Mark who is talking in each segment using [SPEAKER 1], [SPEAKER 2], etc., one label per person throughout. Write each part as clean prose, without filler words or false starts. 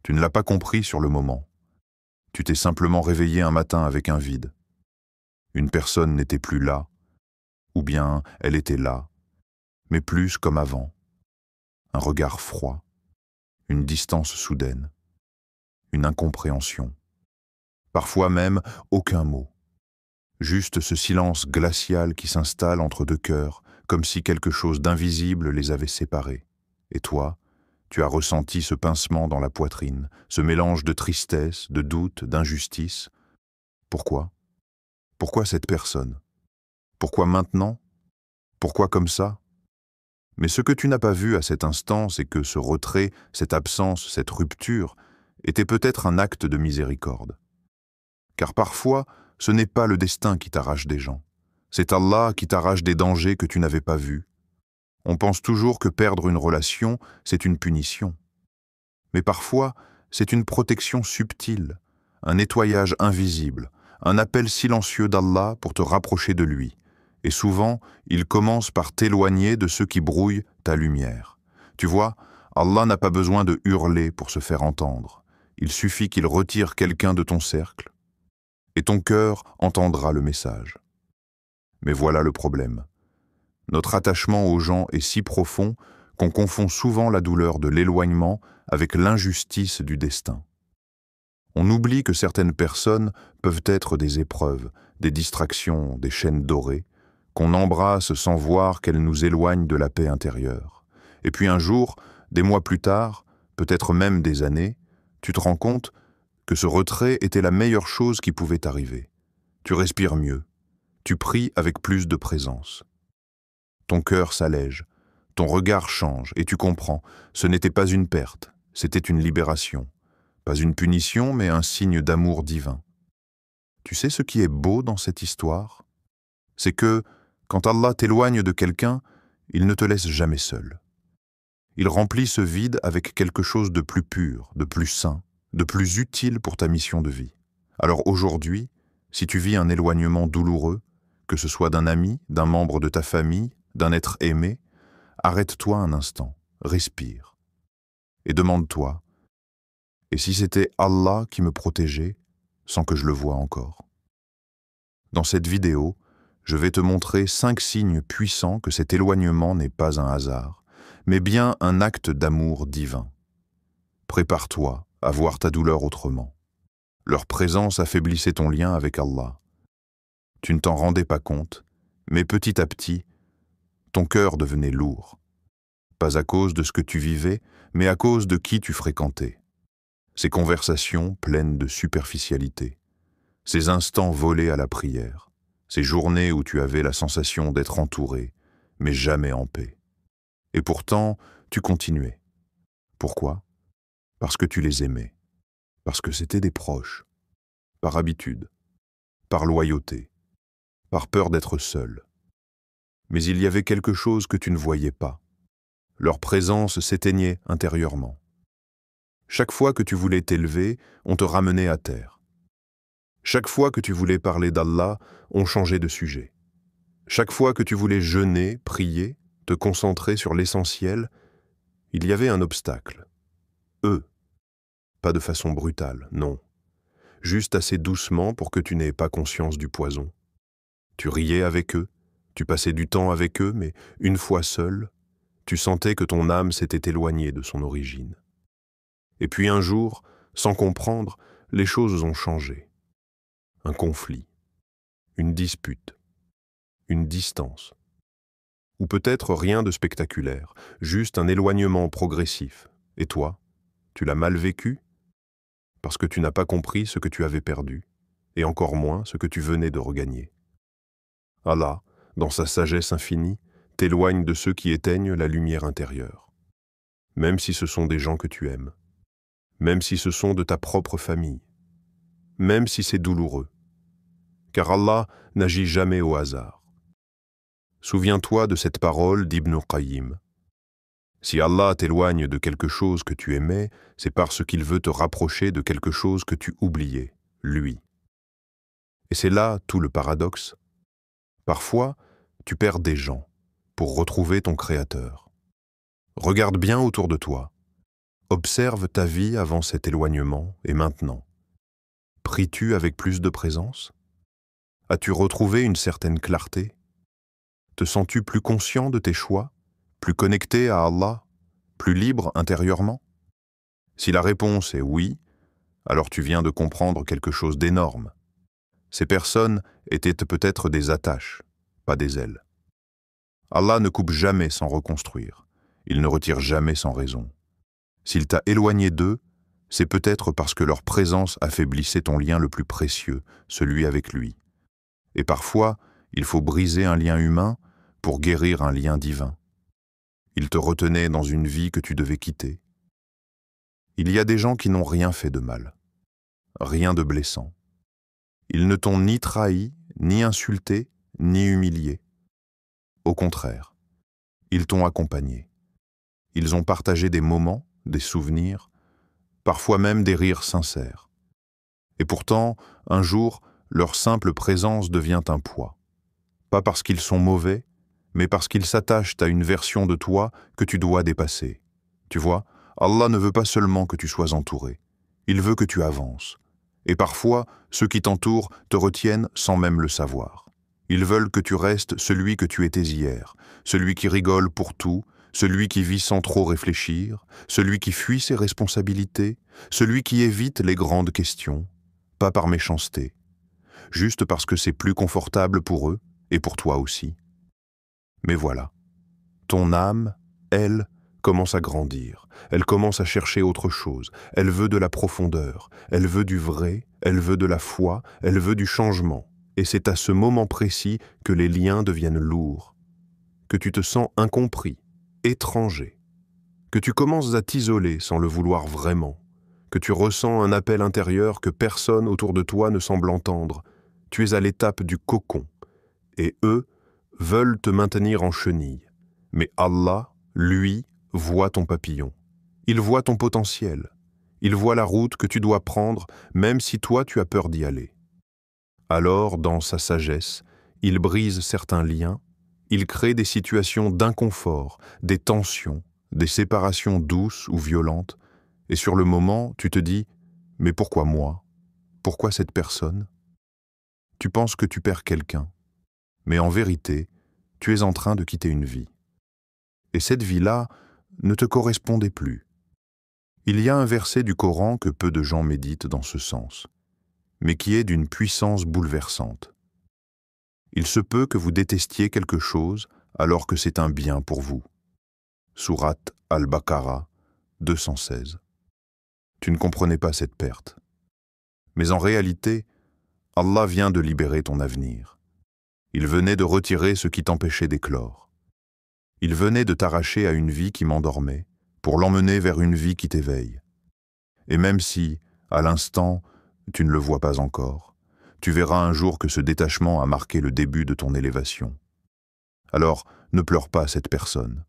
[SPEAKER 1] Tu ne l'as pas compris sur le moment. Tu t'es simplement réveillé un matin avec un vide. Une personne n'était plus là, ou bien elle était là, mais plus comme avant. Un regard froid, une distance soudaine, une incompréhension. Parfois même aucun mot. Juste ce silence glacial qui s'installe entre deux cœurs, comme si quelque chose d'invisible les avait séparés. Et toi, tu as ressenti ce pincement dans la poitrine, ce mélange de tristesse, de doute, d'injustice. Pourquoi? Pourquoi cette personne? Pourquoi maintenant? Pourquoi comme ça? Mais ce que tu n'as pas vu à cet instant, c'est que ce retrait, cette absence, cette rupture, était peut-être un acte de miséricorde. Car parfois, ce n'est pas le destin qui t'arrache des gens. C'est Allah qui t'arrache des dangers que tu n'avais pas vus. On pense toujours que perdre une relation, c'est une punition. Mais parfois, c'est une protection subtile, un nettoyage invisible, un appel silencieux d'Allah pour te rapprocher de lui. Et souvent, il commence par t'éloigner de ceux qui brouillent ta lumière. Tu vois, Allah n'a pas besoin de hurler pour se faire entendre. Il suffit qu'il retire quelqu'un de ton cercle, et ton cœur entendra le message. Mais voilà le problème. Notre attachement aux gens est si profond qu'on confond souvent la douleur de l'éloignement avec l'injustice du destin. On oublie que certaines personnes peuvent être des épreuves, des distractions, des chaînes dorées, qu'on embrasse sans voir qu'elles nous éloignent de la paix intérieure. Et puis un jour, des mois plus tard, peut-être même des années, tu te rends compte que ce retrait était la meilleure chose qui pouvait arriver. Tu respires mieux, tu pries avec plus de présence. Ton cœur s'allège, ton regard change et tu comprends, ce n'était pas une perte, c'était une libération. Pas une punition, mais un signe d'amour divin. Tu sais ce qui est beau dans cette histoire? C'est que, quand Allah t'éloigne de quelqu'un, il ne te laisse jamais seul. Il remplit ce vide avec quelque chose de plus pur, de plus sain, de plus utile pour ta mission de vie. Alors aujourd'hui, si tu vis un éloignement douloureux, que ce soit d'un ami, d'un membre de ta famille, d'un être aimé, arrête-toi un instant, respire, et demande-toi, et si c'était Allah qui me protégeait sans que je le voie encore? Dans cette vidéo, je vais te montrer 5 signes puissants que cet éloignement n'est pas un hasard, mais bien un acte d'amour divin. Prépare-toi à voir ta douleur autrement. Leur présence affaiblissait ton lien avec Allah. Tu ne t'en rendais pas compte, mais petit à petit, ton cœur devenait lourd. Pas à cause de ce que tu vivais, mais à cause de qui tu fréquentais. Ces conversations pleines de superficialité, ces instants volés à la prière, ces journées où tu avais la sensation d'être entouré, mais jamais en paix. Et pourtant, tu continuais. Pourquoi? Parce que tu les aimais, parce que c'étaient des proches, par habitude, par loyauté, par peur d'être seul. Mais il y avait quelque chose que tu ne voyais pas. Leur présence s'éteignait intérieurement. Chaque fois que tu voulais t'élever, on te ramenait à terre. Chaque fois que tu voulais parler d'Allah, on changeait de sujet. Chaque fois que tu voulais jeûner, prier, te concentrer sur l'essentiel, il y avait un obstacle. Eux. Pas de façon brutale, non. Juste assez doucement pour que tu n'aies pas conscience du poison. Tu riais avec eux, tu passais du temps avec eux, mais une fois seul, tu sentais que ton âme s'était éloignée de son origine. Et puis un jour, sans comprendre, les choses ont changé. Un conflit, une dispute, une distance. Ou peut-être rien de spectaculaire, juste un éloignement progressif. Et toi, tu l'as mal vécu? Parce que tu n'as pas compris ce que tu avais perdu, et encore moins ce que tu venais de regagner. Allah, dans sa sagesse infinie, t'éloigne de ceux qui éteignent la lumière intérieure. Même si ce sont des gens que tu aimes, même si ce sont de ta propre famille, même si c'est douloureux. Car Allah n'agit jamais au hasard. Souviens-toi de cette parole d'Ibn Qayyim. Si Allah t'éloigne de quelque chose que tu aimais, c'est parce qu'il veut te rapprocher de quelque chose que tu oubliais, lui. Et c'est là tout le paradoxe. Parfois, tu perds des gens pour retrouver ton Créateur. Regarde bien autour de toi. Observe ta vie avant cet éloignement et maintenant. Pries-tu avec plus de présence? As-tu retrouvé une certaine clarté? Te sens-tu plus conscient de tes choix, plus connecté à Allah, plus libre intérieurement? Si la réponse est oui, alors tu viens de comprendre quelque chose d'énorme. Ces personnes étaient peut-être des attaches, pas des ailes. Allah ne coupe jamais sans reconstruire. Il ne retire jamais sans raison. S'il t'a éloigné d'eux, c'est peut-être parce que leur présence affaiblissait ton lien le plus précieux, celui avec lui. Et parfois, il faut briser un lien humain pour guérir un lien divin. Il te retenait dans une vie que tu devais quitter. Il y a des gens qui n'ont rien fait de mal, rien de blessant. Ils ne t'ont ni trahi, ni insulté, ni humilié. Au contraire, ils t'ont accompagné. Ils ont partagé des moments, des souvenirs, parfois même des rires sincères. Et pourtant, un jour, leur simple présence devient un poids. Pas parce qu'ils sont mauvais, mais parce qu'ils s'attachent à une version de toi que tu dois dépasser. Tu vois, Allah ne veut pas seulement que tu sois entouré, il veut que tu avances. Et parfois, ceux qui t'entourent te retiennent sans même le savoir. Ils veulent que tu restes celui que tu étais hier, celui qui rigole pour tout, celui qui vit sans trop réfléchir, celui qui fuit ses responsabilités, celui qui évite les grandes questions, pas par méchanceté, juste parce que c'est plus confortable pour eux et pour toi aussi. Mais voilà, ton âme, elle, commence à grandir, elle commence à chercher autre chose, elle veut de la profondeur, elle veut du vrai, elle veut de la foi, elle veut du changement. Et c'est à ce moment précis que les liens deviennent lourds, que tu te sens incompris, étranger, que tu commences à t'isoler sans le vouloir vraiment, que tu ressens un appel intérieur que personne autour de toi ne semble entendre. Tu es à l'étape du cocon, et eux veulent te maintenir en chenille. Mais Allah, lui, voit ton papillon. Il voit ton potentiel. Il voit la route que tu dois prendre, même si toi tu as peur d'y aller. Alors, dans sa sagesse, il brise certains liens, il crée des situations d'inconfort, des tensions, des séparations douces ou violentes, et sur le moment, tu te dis « Mais pourquoi moi? Pourquoi cette personne ?» Tu penses que tu perds quelqu'un, mais en vérité, tu es en train de quitter une vie. Et cette vie-là ne te correspondait plus. Il y a un verset du Coran que peu de gens méditent dans ce sens, mais qui est d'une puissance bouleversante. Il se peut que vous détestiez quelque chose alors que c'est un bien pour vous. Sourate Al-Baqarah 216. Tu ne comprenais pas cette perte. Mais en réalité, Allah vient de libérer ton avenir. Il venait de retirer ce qui t'empêchait d'éclore. Il venait de t'arracher à une vie qui m'endormait, pour l'emmener vers une vie qui t'éveille. Et même si, à l'instant, tu ne le vois pas encore, tu verras un jour que ce détachement a marqué le début de ton élévation. Alors, ne pleure pas cette personne.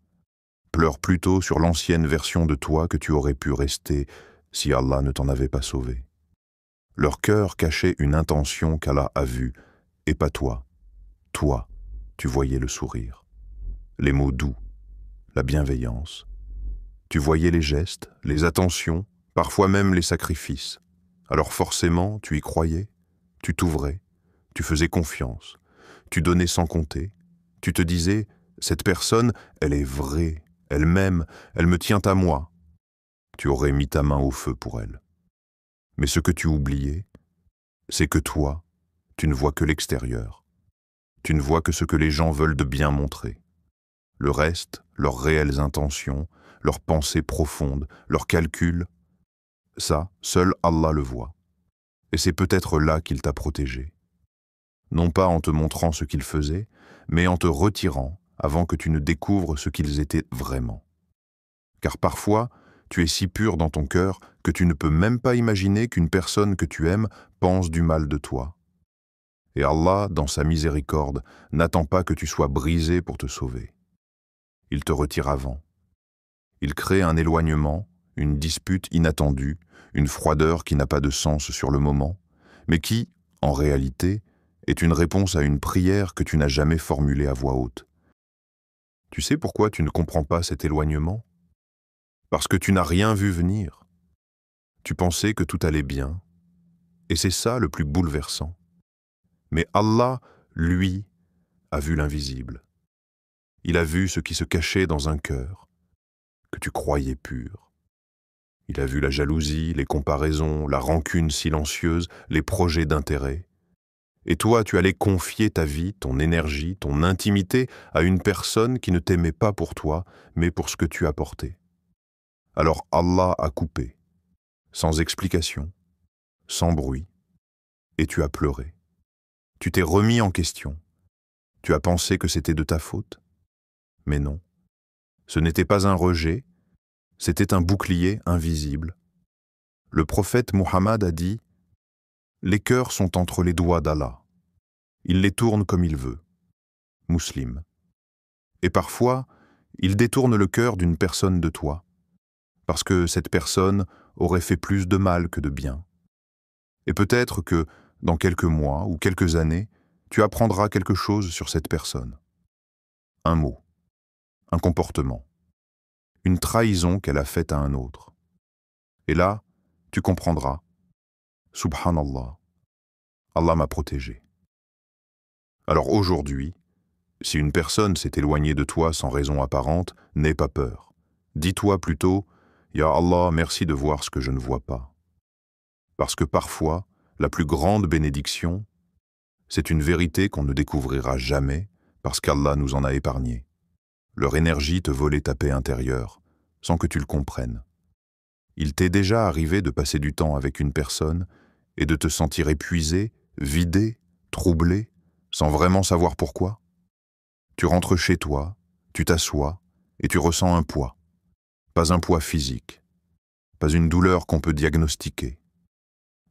[SPEAKER 1] Pleure plutôt sur l'ancienne version de toi que tu aurais pu rester si Allah ne t'en avait pas sauvé. Leur cœur cachait une intention qu'Allah a vue, et pas toi. Toi, tu voyais le sourire, les mots doux, la bienveillance. Tu voyais les gestes, les attentions, parfois même les sacrifices. Alors forcément, tu y croyais, tu t'ouvrais, tu faisais confiance, tu donnais sans compter. Tu te disais, cette personne, elle est vraie, elle m'aime, elle me tient à moi. Tu aurais mis ta main au feu pour elle. Mais ce que tu oubliais, c'est que toi, tu ne vois que l'extérieur. Tu ne vois que ce que les gens veulent de bien montrer. Le reste, leurs réelles intentions, leurs pensées profondes, leurs calculs, ça, seul Allah le voit. Et c'est peut-être là qu'il t'a protégé. Non pas en te montrant ce qu'ils faisaient, mais en te retirant avant que tu ne découvres ce qu'ils étaient vraiment. Car parfois, tu es si pur dans ton cœur que tu ne peux même pas imaginer qu'une personne que tu aimes pense du mal de toi. Et Allah, dans sa miséricorde, n'attend pas que tu sois brisé pour te sauver. Il te retire avant. Il crée un éloignement, une dispute inattendue, une froideur qui n'a pas de sens sur le moment, mais qui, en réalité, est une réponse à une prière que tu n'as jamais formulée à voix haute. Tu sais pourquoi tu ne comprends pas cet éloignement? parce que tu n'as rien vu venir. Tu pensais que tout allait bien, et c'est ça le plus bouleversant. Mais Allah, lui, a vu l'invisible. Il a vu ce qui se cachait dans un cœur que tu croyais pur. Il a vu la jalousie, les comparaisons, la rancune silencieuse, les projets d'intérêt. Et toi, tu allais confier ta vie, ton énergie, ton intimité à une personne qui ne t'aimait pas pour toi, mais pour ce que tu apportais. Alors Allah a coupé, sans explication, sans bruit, et tu as pleuré. Tu t'es remis en question. Tu as pensé que c'était de ta faute. Mais non, ce n'était pas un rejet, c'était un bouclier invisible. Le prophète Muhammad a dit « Les cœurs sont entre les doigts d'Allah. Il les tourne comme il veut. » Muslim. Et parfois, il détourne le cœur d'une personne de toi, parce que cette personne aurait fait plus de mal que de bien. Et peut-être que, dans quelques mois ou quelques années, tu apprendras quelque chose sur cette personne. Un mot, un comportement, une trahison qu'elle a faite à un autre. Et là, tu comprendras. Subhanallah, Allah m'a protégé. Alors aujourd'hui, si une personne s'est éloignée de toi sans raison apparente, n'aie pas peur. Dis-toi plutôt, Ya Allah, merci de voir ce que je ne vois pas. Parce que parfois, la plus grande bénédiction, c'est une vérité qu'on ne découvrira jamais parce qu'Allah nous en a épargnés. Leur énergie te volait ta paix intérieure, sans que tu le comprennes. Il t'est déjà arrivé de passer du temps avec une personne et de te sentir épuisé, vidé, troublé, sans vraiment savoir pourquoi? Tu rentres chez toi, tu t'assois et tu ressens un poids. Pas un poids physique, pas une douleur qu'on peut diagnostiquer,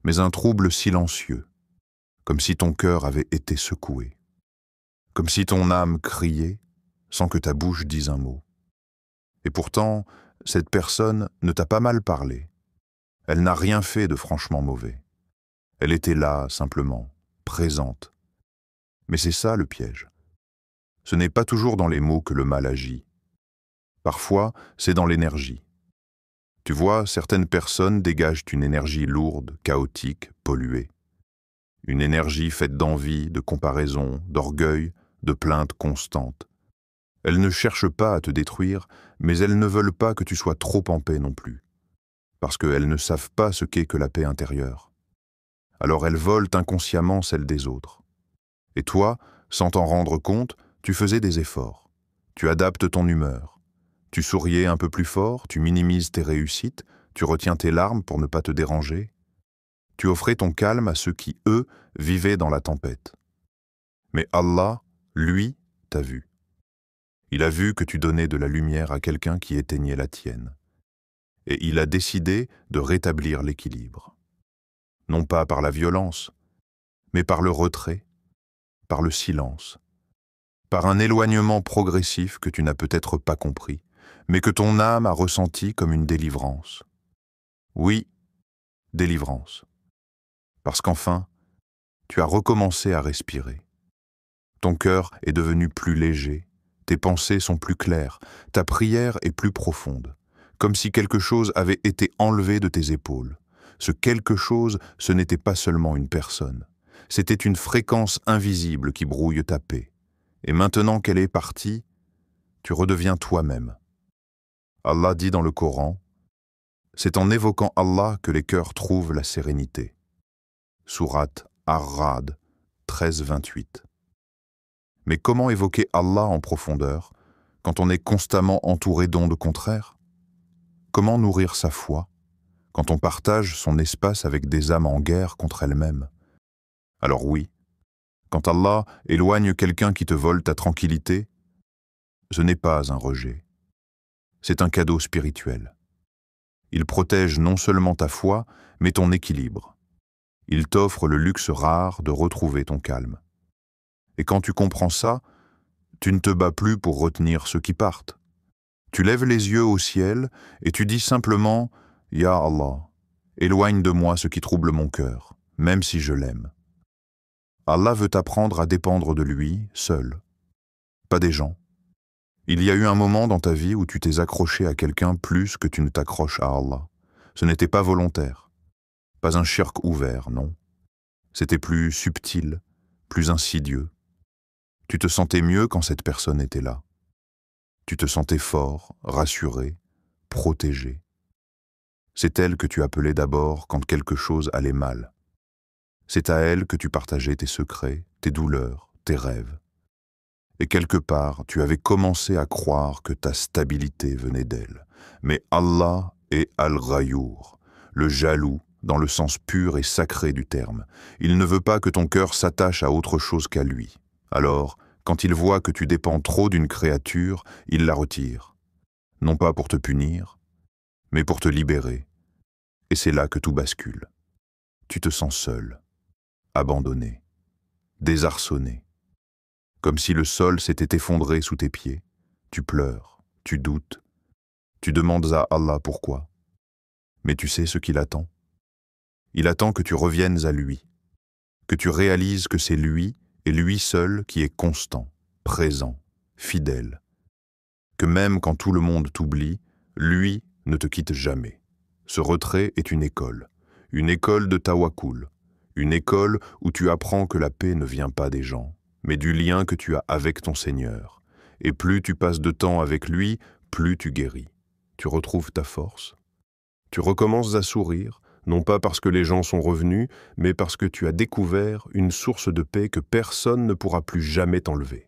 [SPEAKER 1] mais un trouble silencieux, comme si ton cœur avait été secoué, comme si ton âme criait sans que ta bouche dise un mot. Et pourtant, cette personne ne t'a pas mal parlé. Elle n'a rien fait de franchement mauvais. Elle était là, simplement, présente. Mais c'est ça le piège. Ce n'est pas toujours dans les mots que le mal agit. Parfois, c'est dans l'énergie. Tu vois, certaines personnes dégagent une énergie lourde, chaotique, polluée. Une énergie faite d'envie, de comparaison, d'orgueil, de plaintes constantes. Elles ne cherchent pas à te détruire, mais elles ne veulent pas que tu sois trop en paix non plus, parce qu'elles ne savent pas ce qu'est que la paix intérieure. Alors elles volent inconsciemment celle des autres. Et toi, sans t'en rendre compte, tu faisais des efforts. Tu adaptes ton humeur. Tu souriais un peu plus fort, tu minimises tes réussites, tu retiens tes larmes pour ne pas te déranger. Tu offrais ton calme à ceux qui, eux, vivaient dans la tempête. Mais Allah, lui, t'a vu. Il a vu que tu donnais de la lumière à quelqu'un qui éteignait la tienne. Et il a décidé de rétablir l'équilibre. Non pas par la violence, mais par le retrait, par le silence, par un éloignement progressif que tu n'as peut-être pas compris, mais que ton âme a ressenti comme une délivrance. Oui, délivrance. Parce qu'enfin, tu as recommencé à respirer. Ton cœur est devenu plus léger, tes pensées sont plus claires, ta prière est plus profonde, comme si quelque chose avait été enlevé de tes épaules. Ce quelque chose, ce n'était pas seulement une personne, c'était une fréquence invisible qui brouille ta paix. Et maintenant qu'elle est partie, tu redeviens toi-même. Allah dit dans le Coran, « C'est en évoquant Allah que les cœurs trouvent la sérénité. » Sourate Ar-Ra'd 13-28. Mais comment évoquer Allah en profondeur quand on est constamment entouré d'ondes contraires? Comment nourrir sa foi quand on partage son espace avec des âmes en guerre contre elles-mêmes? Alors oui, quand Allah éloigne quelqu'un qui te vole ta tranquillité, ce n'est pas un rejet. C'est un cadeau spirituel. Il protège non seulement ta foi, mais ton équilibre. Il t'offre le luxe rare de retrouver ton calme. Et quand tu comprends ça, tu ne te bats plus pour retenir ceux qui partent. Tu lèves les yeux au ciel et tu dis simplement « Ya Allah, éloigne de moi ce qui trouble mon cœur, même si je l'aime. » Allah veut t'apprendre à dépendre de lui, seul, pas des gens. Il y a eu un moment dans ta vie où tu t'es accroché à quelqu'un plus que tu ne t'accroches à Allah. Ce n'était pas volontaire, pas un shirk ouvert, non. C'était plus subtil, plus insidieux. Tu te sentais mieux quand cette personne était là. Tu te sentais fort, rassuré, protégé. C'est elle que tu appelais d'abord quand quelque chose allait mal. C'est à elle que tu partageais tes secrets, tes douleurs, tes rêves. Et quelque part, tu avais commencé à croire que ta stabilité venait d'elle. Mais Allah est Al-Ghayour, le jaloux, dans le sens pur et sacré du terme. Il ne veut pas que ton cœur s'attache à autre chose qu'à lui. Alors, quand il voit que tu dépends trop d'une créature, il la retire. Non pas pour te punir, mais pour te libérer. Et c'est là que tout bascule. Tu te sens seul, abandonné, désarçonné. Comme si le sol s'était effondré sous tes pieds. Tu pleures, tu doutes, tu demandes à Allah pourquoi. Mais tu sais ce qu'il attend. Il attend que tu reviennes à lui, que tu réalises que c'est lui et lui seul qui est constant, présent, fidèle. Que même quand tout le monde t'oublie, lui ne te quitte jamais. Ce retrait est une école de tawakkul, une école où tu apprends que la paix ne vient pas des gens, mais du lien que tu as avec ton Seigneur. Et plus tu passes de temps avec lui, plus tu guéris. Tu retrouves ta force. Tu recommences à sourire, non pas parce que les gens sont revenus, mais parce que tu as découvert une source de paix que personne ne pourra plus jamais t'enlever.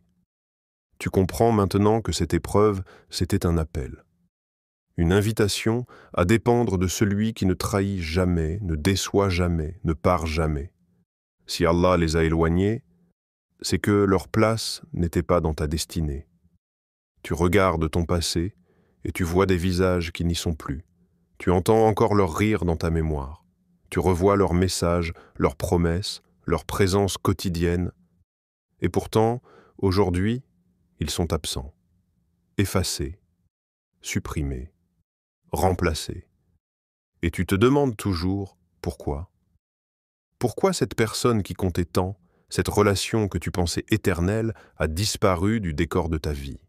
[SPEAKER 1] Tu comprends maintenant que cette épreuve, c'était un appel. Une invitation à dépendre de celui qui ne trahit jamais, ne déçoit jamais, ne part jamais. Si Allah les a éloignés, c'est que leur place n'était pas dans ta destinée. Tu regardes ton passé et tu vois des visages qui n'y sont plus. Tu entends encore leur rire dans ta mémoire. Tu revois leurs messages, leurs promesses, leur présence quotidienne. Et pourtant, aujourd'hui, ils sont absents, effacés, supprimés, remplacés. Et tu te demandes toujours pourquoi. Pourquoi cette personne qui comptait tant, cette relation que tu pensais éternelle, a disparu du décor de ta vie?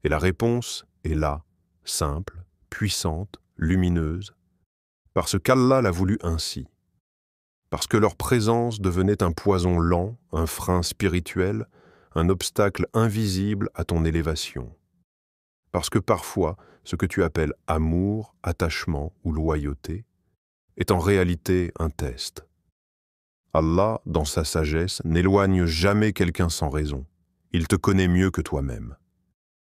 [SPEAKER 1] Et la réponse est là, simple, puissante, lumineuse, parce qu'Allah l'a voulu ainsi. Parce que leur présence devenait un poison lent, un frein spirituel, un obstacle invisible à ton élévation. Parce que parfois, ce que tu appelles amour, attachement ou loyauté est en réalité un test. Allah, dans sa sagesse, n'éloigne jamais quelqu'un sans raison. Il te connaît mieux que toi-même.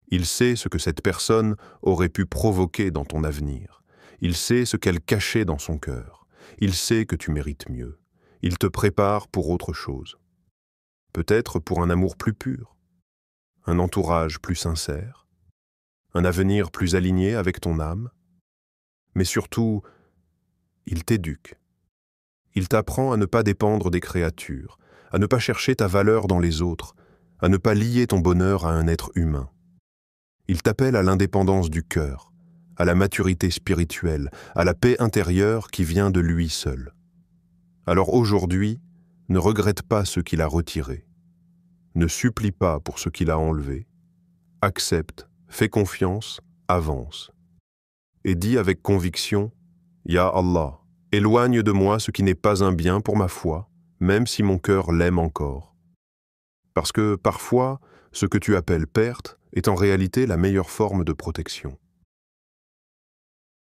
[SPEAKER 1] Il sait ce que cette personne aurait pu provoquer dans ton avenir. Il sait ce qu'elle cachait dans son cœur. Il sait que tu mérites mieux. Il te prépare pour autre chose. Peut-être pour un amour plus pur, un entourage plus sincère, un avenir plus aligné avec ton âme. Mais surtout, il t'éduque. Il t'apprend à ne pas dépendre des créatures, à ne pas chercher ta valeur dans les autres, à ne pas lier ton bonheur à un être humain. Il t'appelle à l'indépendance du cœur, à la maturité spirituelle, à la paix intérieure qui vient de lui seul. Alors aujourd'hui, ne regrette pas ce qu'il a retiré. Ne supplie pas pour ce qu'il a enlevé. Accepte, fais confiance, avance. Et dis avec conviction, « Ya Allah, éloigne de moi ce qui n'est pas un bien pour ma foi, même si mon cœur l'aime encore. » Parce que parfois, ce que tu appelles perte est en réalité la meilleure forme de protection.